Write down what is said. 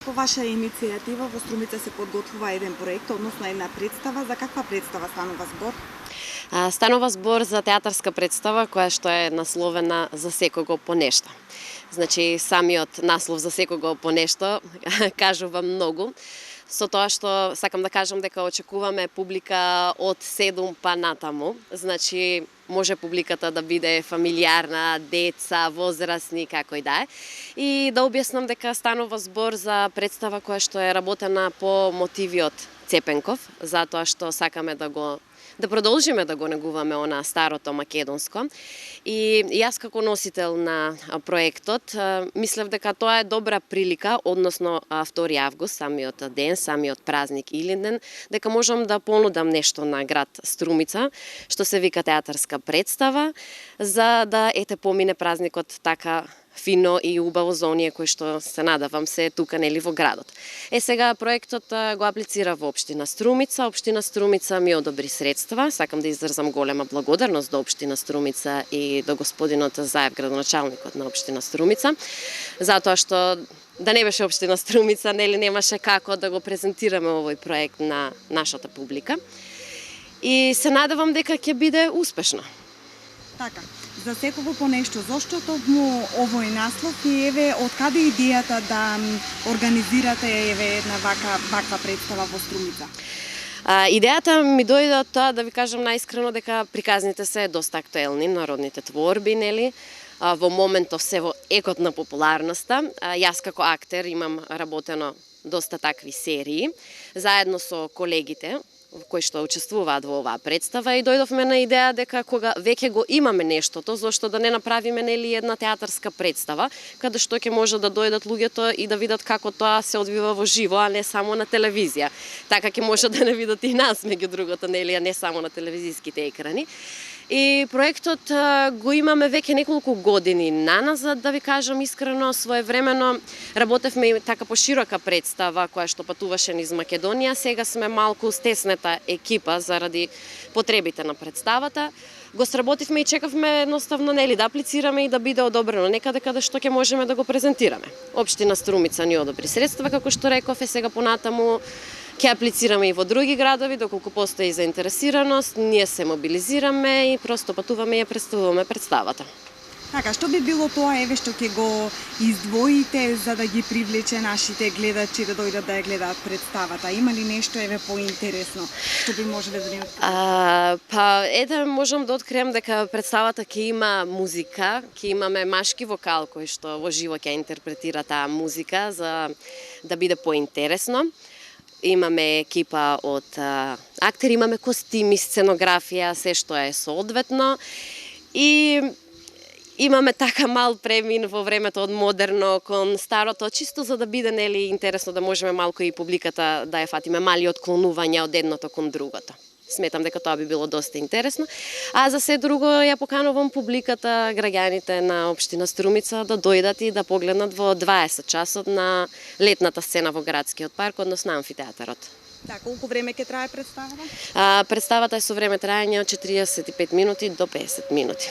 По ваша иницијатива во Струмица се подготвува еден проект, односно една представа. За каква представа станува збор? Станува збор за театарска представа која што е насловена "За секого по нешто". Значи, самиот наслов "За секого по нешто" кажува многу. Со тоа што сакам да кажам дека очекуваме публика од 7 па натаму. Значи, може публиката да биде фамилиарна, деца, возрастни, како и да е. И да објаснам дека станува збор за представа која што е работена по мотивиот Цепенков, затоа што сакаме да продолжиме да го негуваме она старото македонско. И јас како носител на проектот мислев дека тоа е добра прилика, односно 2 август, самиот ден, самиот празник Илинден, дека можам да понудам нешто на град Струмица, што се вика театарска представа, за да помине празникот така фино и убаво за оние кои што се надавам се тука нели во градот. Сега проектот го аплицира во општина Струмица. Општина Струмица ми одобри средства. Сакам да изразам голема благодарност до општина Струмица и до господинот Заев, градоначалникот на општина Струмица, затоа што да не беше општина Струмица, нели немаше како да го презентираме овој проект на нашата публика. И се надевам дека ќе биде успешно. Така, за секого по нешто. Зошто токму овој наслов и еве од каде идејата да организирате една ваква представа во Струмица? Идејата ми дојде од тоа, да ви кажам наискрено, дека приказните се доста актуелни, народните творби, нели? Во моментов се во екот на популарноста. Јас како актер имам работено доста такви серии, заедно со колегите кои што учествуваат во оваа представа, и дојдовме на идеја дека кога веќе го имаме нештото, зошто да не направиме нели една театарска представа, каде што ќе може да дојдат луѓето и да видат како тоа се одвива во живо, а не само на телевизија. Така ќе може да не видат и нас меѓу другото, нели, а не само на телевизиските екрани. И проектот го имаме веќе неколку години наназад, да ви кажам искрено, своевремено работевме и така поширока представа која што патуваше низ Македонија. Сега сме малку стеснета екипа заради потребите на представата. Го сработивме и чекавме едноставно нели да аплицираме и да биде одобрено некаде каде што ќе можеме да го презентираме. Општина Струмица ни одобри средства, како што реков, сега понатаму ќе аплицираме и во други градови, доколку постои заинтересираност, ние се мобилизираме и просто патуваме и ја представуваме представата. Така, што би било тоа еве што ќе го издвоите за да ги привлече нашите гледачи да дојдат да ја гледаат представата? Има ли нешто еве поинтересно што би можеле да ни откриете? Можам да открием дека представата ќе има музика, ќе имаме машки вокал кој што во живо ќе интерпретира таа музика за да биде поинтересно. Имаме екипа од актери, имаме костими, сценографија, се што е соодветно. И имаме така мал премин во времето од модерно кон старото, чисто за да биде нели интересно, да можеме малку и публиката да ја фатиме, мали отклонувања од едното кон другото. Сметам дека тоа би било доста интересно. А за се друго ја поканувам публиката, граѓаните на општина Струмица да дојдат и да погледнат во 20 часот на летната сцена во градскиот парк, односно амфитеатарот. Да, колку време ќе трае представата? Представата е со време траење од 45 минути до 50 минути.